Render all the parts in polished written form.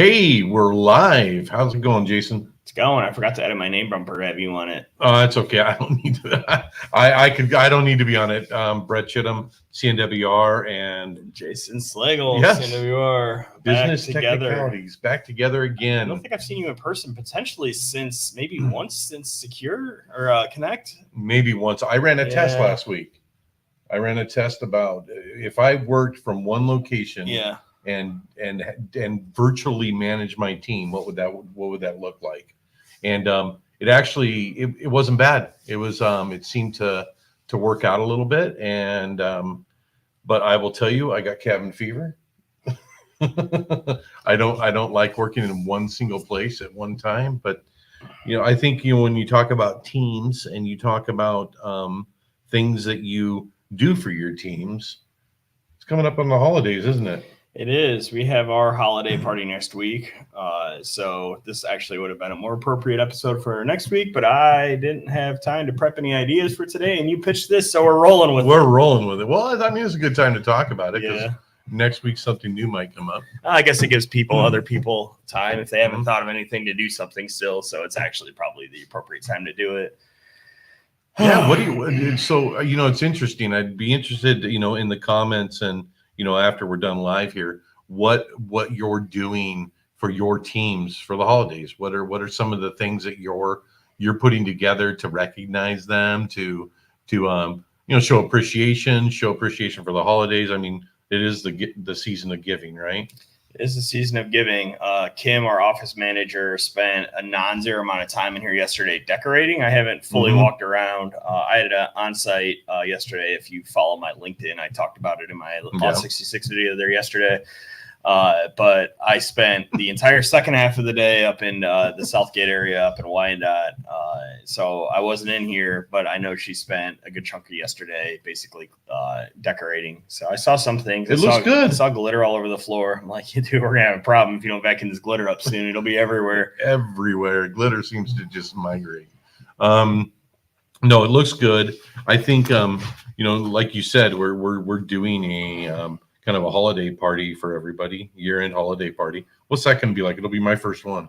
Hey, we're live. How's it going, Jason? It's going. I forgot to edit my name bumper to have you on it. Oh, that's okay. I don't need to. I don't need to be on it. Brett Chittum, CNWR, and Jason Slagle, yes, CNWR, Business together. Technicalities, back together again. I don't think I've seen you in person potentially since maybe once since Secure or Connect. Maybe once. I ran a test last week. I ran a test about if I worked from one location. Yeah. And virtually manage my team, what would that look like? And it wasn't bad. It was it seemed to work out a little bit, and but I will tell you, I got cabin fever. I don't like working in one single place at one time, but I think when you talk about teams and you talk about things that you do for your teams, it's coming up on the holidays, isn't it? It is. We have our holiday party next week. So this actually would have been a more appropriate episode for next week, but I didn't have time to prep any ideas for today, and you pitched this, so we're rolling with it. Well, I mean, it's a good time to talk about it because next week something new might come up. I guess it gives other people time if they haven't thought of anything to do something still, so it's actually probably the appropriate time to do it. Yeah, so it's interesting. I'd be interested, in the comments and after we're done live here, what you're doing for your teams for the holidays. What are some of the things that you're putting together to recognize them, to show appreciation for the holidays. I mean, it is the season of giving, right? It is the season of giving. Kim, our office manager, spent a non-zero amount of time in here yesterday decorating. I haven't fully walked around. I had an on-site yesterday. If you follow my LinkedIn, I talked about it in my Law 66 video there yesterday. But I spent the entire second half of the day up in the Southgate area, up in Wyandotte. So I wasn't in here, but I know she spent a good chunk of yesterday basically decorating. So I saw some things. It looks good. I saw glitter all over the floor. I'm like, dude, we're going to have a problem if you don't vacuum this glitter up soon. It'll be everywhere. Everywhere. Glitter seems to just migrate. No, it looks good. I think, like you said, we're doing a kind of a holiday party for everybody, year-end holiday party. What's that going to be like? It'll be my first one.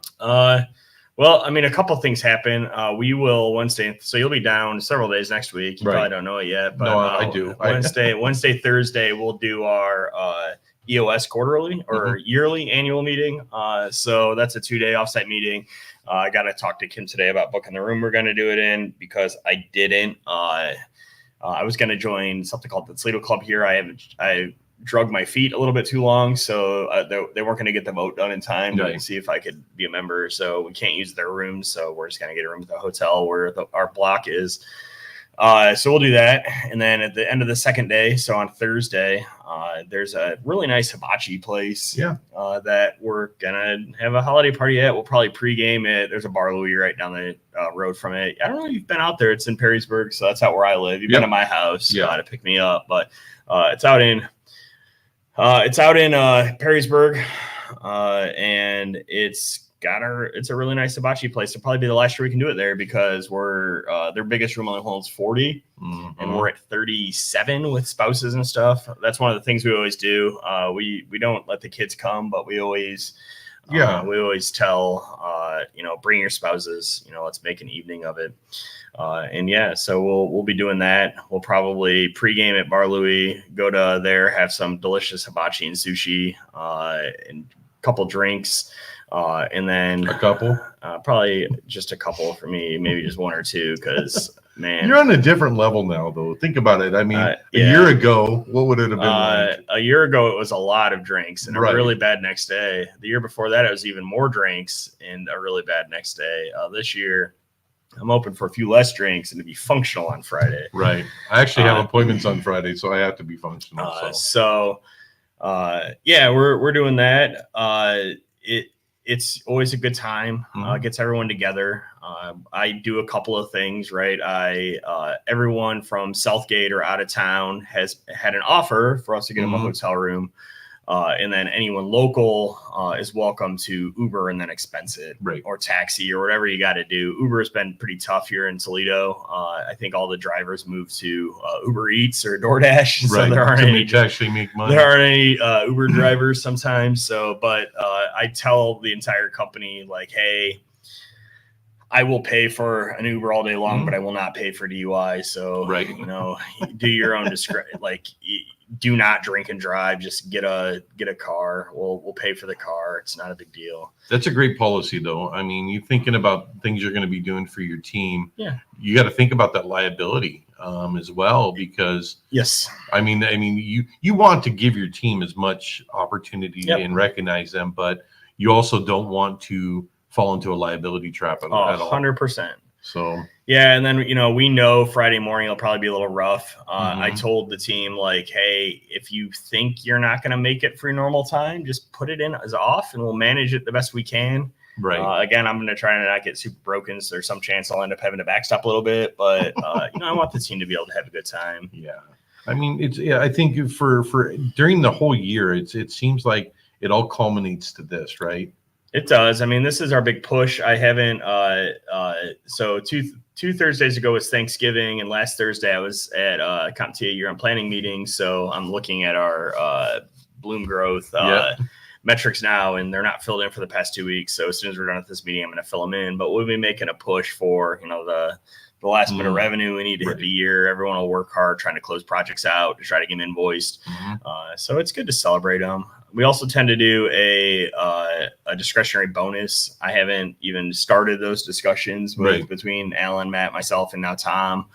Well, I mean, a couple things happen. We will Wednesday, so you'll be down several days next week. You probably don't know it yet, but no, I do. Wednesday, Thursday, we'll do our EOS quarterly or yearly annual meeting. So that's a 2-day offsite meeting. I got to talk to Kim today about booking the room we're going to do it in because I didn't. I was going to join something called the Toledo Club here. I drug my feet a little bit too long, so they weren't going to get the vote done in time to see if I could be a member. So we can't use their rooms, so we're just going to get a room at the hotel where our block is. So we'll do that, and then at the end of the second day, so on Thursday, there's a really nice hibachi place that we're gonna have a holiday party at. We'll probably pregame it. There's a Bar Louie right down the road from it. I don't know if you've been out there. It's in Perrysburg, so that's out where I live. You've been to my house to pick me up, but it's out in Perrysburg, and it's a really nice hibachi place. It'll probably be the last year we can do it there because we're their biggest room only holds 40, and we're at 37 with spouses and stuff. That's one of the things we always do. We don't let the kids come, but we always tell bring your spouses. Let's make an evening of it. So we'll be doing that. We'll probably pregame at Bar Louie, go to there, have some delicious hibachi and sushi, and a couple drinks, and then a couple, probably just a couple for me, maybe just one or two, because man, you're on a different level now, though. Think about it. I mean, a year ago, what would it have been like? A year ago, it was a lot of drinks and a really bad next day. The year before that, it was even more drinks and a really bad next day. This year, I'm open for a few less drinks and to be functional on Friday. Right. I actually have appointments on Friday, so I have to be functional. We're doing that. It's always a good time. Gets everyone together. I do a couple of things, right? Everyone from Southgate or out of town has had an offer for us to get them a hotel room. And then anyone local is welcome to Uber and then expense it, Right. or taxi or whatever you got to do. Uber has been pretty tough here in Toledo. I think all the drivers moved to Uber Eats or DoorDash, so there aren't any to actually make money. There aren't any Uber drivers sometimes. So, but I tell the entire company, like, hey, I will pay for an Uber all day long, but I will not pay for DUI. So, Right. Do your own discretion. Like, do not drink and drive. Just get a car. We'll pay for the car. It's not a big deal. That's a great policy, though. I mean, you're thinking about things you're going to be doing for your team. Yeah. You got to think about that liability as well, because yes, I mean, you want to give your team as much opportunity and recognize them, but you also don't want to fall into a liability trap at all. 100%. So yeah, and then we know Friday morning will probably be a little rough. I told the team, like, hey, if you think you're not going to make it for your normal time, just put it in as off, and we'll manage it the best we can. Right. Again, I'm going to try to not get super broken, so there's some chance I'll end up having to backstop a little bit, but I want the team to be able to have a good time. Yeah, I mean, I think for during the whole year, it seems like it all culminates to this, right? It does. I mean, this is our big push. I haven't. So two Thursdays ago was Thanksgiving, and last Thursday I was at CompTIA year-end planning meeting. So I'm looking at our bloom growth metrics now, and they're not filled in for the past 2 weeks. So as soon as we're done with this meeting, I'm going to fill them in. But we'll be making a push for the last bit of revenue we need to hit the year. Everyone will work hard trying to close projects out to try to get them invoiced. So it's good to celebrate them. We also tend to do a discretionary bonus. I haven't even started those discussions between Alan, Matt, myself, and now Tom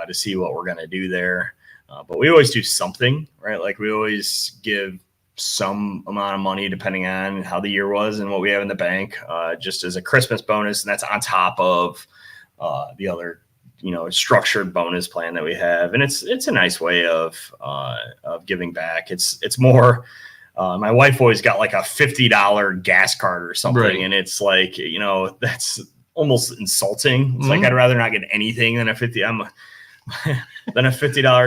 to see what we're going to do there. But we always do something, right? Like, we always give some amount of money depending on how the year was and what we have in the bank, just as a Christmas bonus. And that's on top of the other structured bonus plan that we have. And it's a nice way of giving back. It's more, my wife always got like a $50 gas card or something. And it's like, that's almost insulting. It's like, I'd rather not get anything than a $50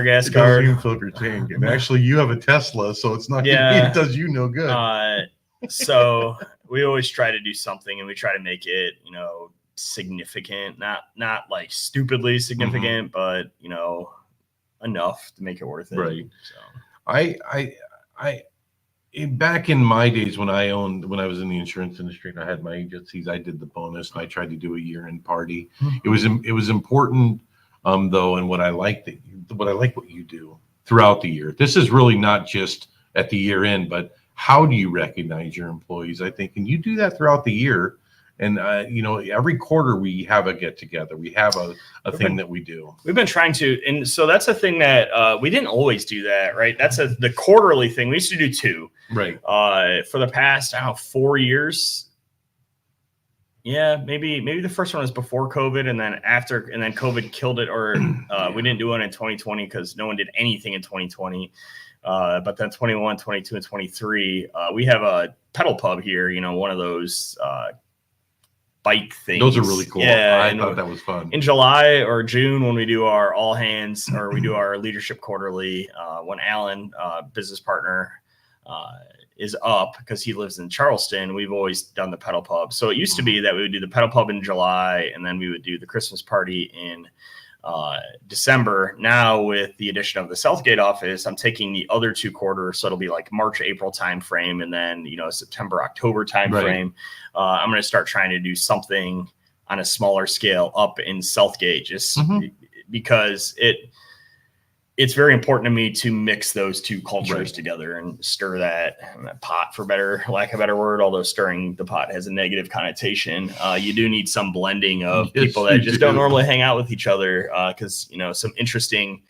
gas card. Doesn't even fill up your tank. And actually, you have a Tesla, so it's not. It does you no good. So we always try to do something, and we try to make it, significant, not like stupidly significant, but enough to make it worth it. Right. So I back in my days when I was in the insurance industry and I had my agencies, I did the bonus, and I tried to do a year-end party. It was important. Though, and what I like what you do throughout the year. This is really not just at the year end, but how do you recognize your employees? I think, and you do that throughout the year. And every quarter we have a get together. We have a thing that we do. We've been trying to, and so that's a thing that we didn't always do that, right? That's the quarterly thing. We used to do 2, right? For the past 4 years. Yeah, maybe the first one was before COVID, and then COVID killed it, or we didn't do one in 2020 because no one did anything in 2020. But then 21, 22, and 23, we have a pedal pub here, one of those bike things. Those are really cool. Yeah, I thought that was fun. In July or June, when we do our all hands, or we do our leadership quarterly, when Alan, business partner, is up because he lives in Charleston, we've always done the pedal pub. So it used to be that we would do the pedal pub in July, and then we would do the Christmas party in December. Now, with the addition of the Southgate office, I'm taking the other 2 quarters, so it'll be like March, April timeframe, and then September, October timeframe. I'm going to start trying to do something on a smaller scale up in Southgate, just because it's very important to me to mix those 2 cultures together and stir that pot, for lack of a better word, although stirring the pot has a negative connotation. You do need some blending of people that just don't normally hang out with each other, because, some interesting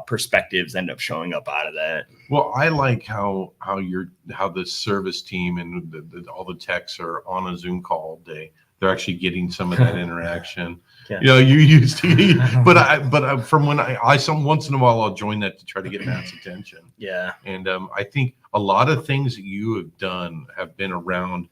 perspectives end up showing up out of that. Well, I like how the service team and all the techs are on a Zoom call all day. They're actually getting some of that interaction. You used to, but from when I some once in a while I'll join that to try to get Matt's attention. Yeah. And I think a lot of things that you have done have been around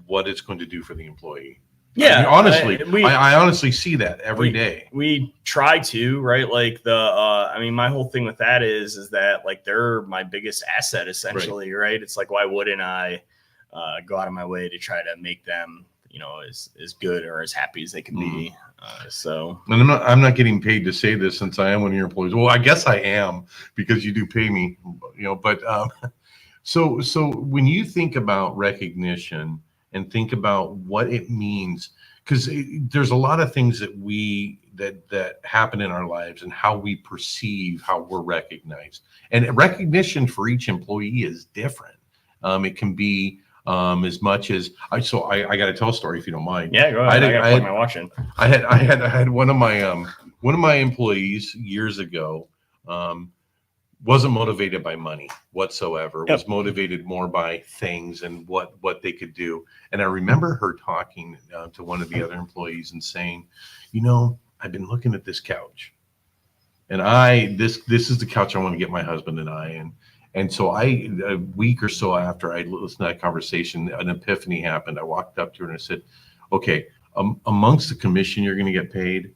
what it's going to do for the employee. Yeah, I mean, honestly, we I honestly see that every day. We try to, right? Like I mean, my whole thing with that is that like they're my biggest asset essentially, right? It's like, why wouldn't I go out of my way to try to make them, you know, as good or as happy as they can be. So, and I'm not getting paid to say this since I am one of your employees. Well, I guess I am because you do pay me, you know. But so when you think about recognition and think about what it means, because there's a lot of things that happen in our lives and how we perceive how we're recognized, and recognition for each employee is different. It can be as much as I got to tell a story if you don't mind. Yeah, go ahead. I got to plug my watch in. I had one of my employees years ago wasn't motivated by money whatsoever. Was motivated more by things and what they could do. And I remember her talking to one of the other employees and saying, you know, I've been looking at this couch, and this is the couch I want to get my husband and I in. And so a week or so after I listened to that conversation, an epiphany happened. I walked up to her and I said, okay, amongst the commission you're going to get paid,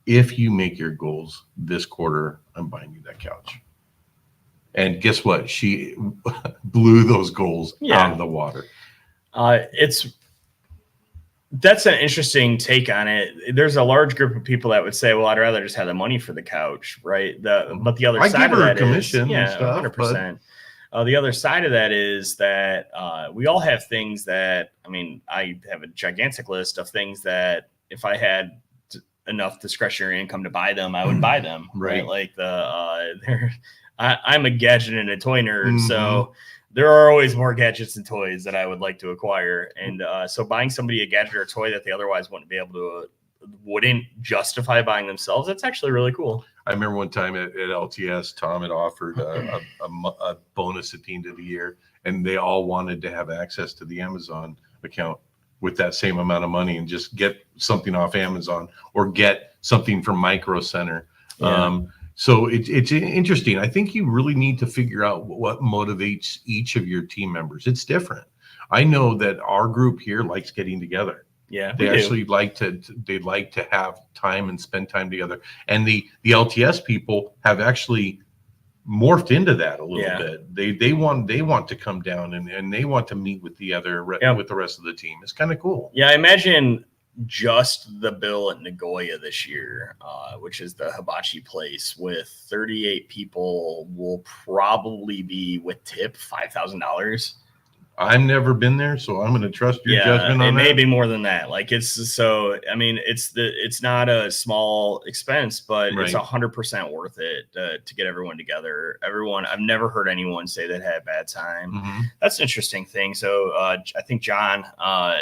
if you make your goals this quarter, I'm buying you that couch. And guess what? She blew those goals out of the water. That's an interesting take on it. There's a large group of people that would say, well, I'd rather just have the money for the couch, right? But the other side of that commission is, and stuff, 100%. The other side of that is that we all have things that, I mean, I have a gigantic list of things that if I had enough discretionary income to buy them, I would buy them, right? Like I'm a gadget and a toy nerd, so there are always more gadgets and toys that I would like to acquire. And so buying somebody a gadget or a toy that they otherwise wouldn't be able to, wouldn't justify buying themselves, that's actually really cool. I remember one time at LTS, Tom had offered a bonus at the end of the year, and they all wanted to have access to the Amazon account with that same amount of money and just get something off Amazon or get something from Micro Center. Yeah. So it's interesting. I think you really need to figure out what motivates each of your team members. It's different. I know that our group here likes getting together. Yeah, they actually like to have time and spend time together. And the LTS people have actually morphed into that a little bit. They want to come down and they want to meet with the with the rest of the team. It's kind of cool. Yeah, I imagine just the bill at Nagoya this year, which is the hibachi place, with 38 people, will probably be with tip $5,000. I've never been there, so I'm going to trust your judgment on that. It may be more than that. Like I mean, it's not a small expense, but it's 100% worth it to get everyone together. I've never heard anyone say that had a bad time. That's an interesting thing. So I think John,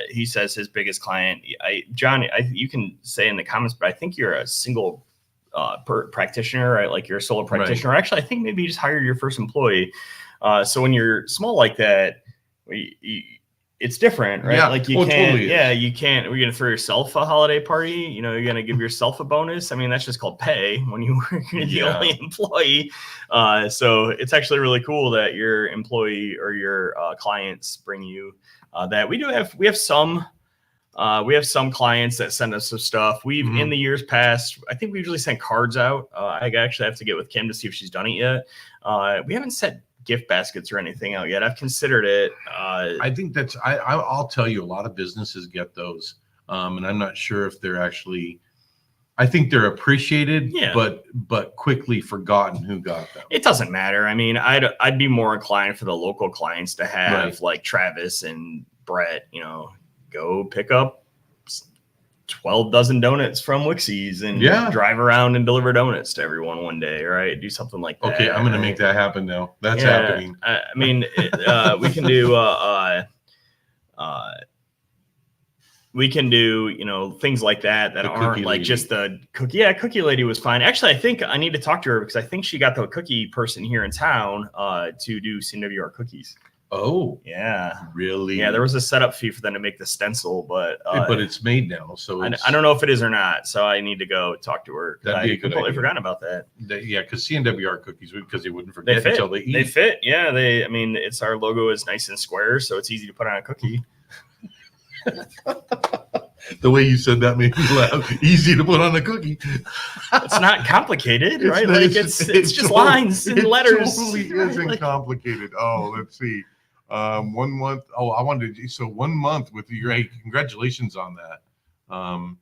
he says his biggest client, John, you can say in the comments, but I think you're a single practitioner, right? Like you're a solo practitioner. Actually, I think maybe you just hired your first employee. So when you're small like that, it's different, right? Yeah. Like you can't, we're going to throw yourself a holiday party. You know, you're going to give yourself a bonus. I mean, that's just called pay when you're the only employee. So it's actually really cool that your employee or your clients bring you that. We have some clients that send us some stuff. We've in the years past, I think we usually send cards out. I actually have to get with Kim to see if she's done it yet. We haven't sent gift baskets or anything out yet. I've considered it. I think I'll tell you, a lot of businesses get those, and I'm not sure if they're actually. I think they're appreciated, but quickly forgotten who got them. It doesn't matter. I mean, I'd be more inclined for the local clients to have like Travis and Brett, you know, go pick up 12 dozen donuts from Wixie's and drive around and deliver donuts to everyone one day, right? Do something like that. Okay, I'm going to make that happen now. That's happening. I mean, we can do you know, things like that aren't like just the cookie. Yeah, Cookie Lady was fine. Actually, I think I need to talk to her because I think she got the cookie person here in town to do CWR cookies. Oh, yeah, really? Yeah, there was a setup fee for them to make the stencil, but it's made now, so I don't know if it is or not. So I need to go talk to her. That'd be a good completely idea. Forgotten about that. Yeah, because CNWR cookies, because they wouldn't forget until they eat. They fit. Yeah, I mean, it's our logo is nice and square, so it's easy to put on a cookie. The way you said that made me laugh. Easy to put on a cookie. It's not complicated, right? not- Like it's just lines and letters. Totally right? isn't Like, complicated. Oh, let's see. 1 month. Oh, I wanted to. So 1 month with your. Hey, congratulations on that.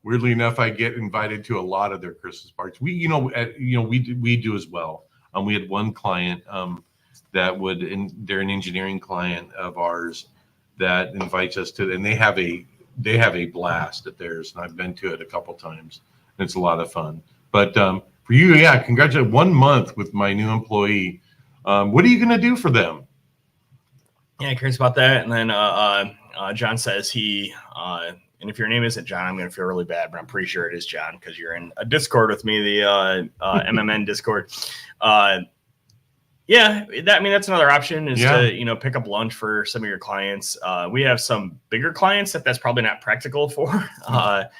Weirdly enough, I get invited to a lot of their Christmas parties. We do as well. We had one client that they're an engineering client of ours that invites us to, and they have a blast at theirs, and I've been to it a couple times. It's a lot of fun. But for you, yeah, congratulations. 1 month with my new employee. What are you going to do for them? Yeah, curious about that. And then John says and if your name isn't John, I'm going to feel really bad, but I'm pretty sure it is John because you're in a Discord with me, the MMN Discord. Yeah, that's another option is to pick up lunch for some of your clients. We have some bigger clients that's probably not practical for. That'd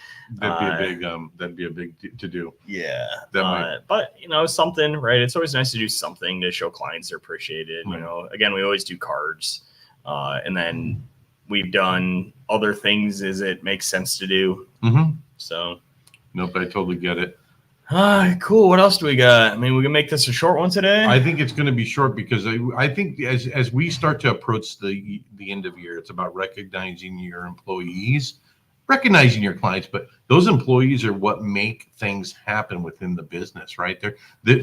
be a big to do. Yeah, that but something, right? It's always nice to do something to show clients they're appreciated. Right. Again, we always do cards, and then we've done other things as it makes sense to do. Mm-hmm. So, nope, I totally get it. Cool. What else do we got? We can make this a short one today. I think it's going to be short because I think as we start to approach the end of year, it's about recognizing your employees, recognizing your clients, but those employees are what make things happen within the business, right?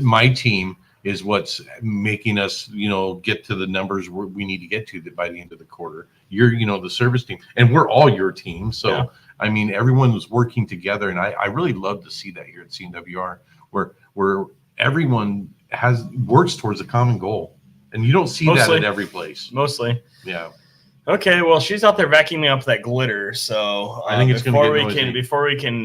My team is what's making us, get to the numbers we need to get to by the end of the quarter. You're, the service team, and we're all your team. So, yeah. Everyone was working together, and I really love to see that here at CNWR, where everyone works towards a common goal, and you don't see that at every place. Mostly, yeah. Okay, well, she's out there vacuuming up that glitter, so I think it's before we can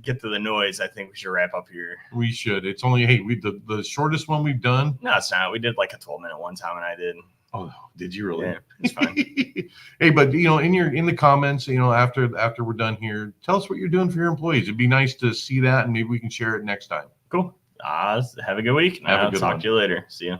get to the noise, I think we should wrap up here. We should. It's only the shortest one we've done. No, it's not. We did like a 12-minute one time, and I did. Oh, did you really? Yeah, it's fine. Hey, but in the comments, after we're done here, tell us what you're doing for your employees. It'd be nice to see that, and maybe we can share it next time. Cool. Have a good week. I'll talk to you later. See you.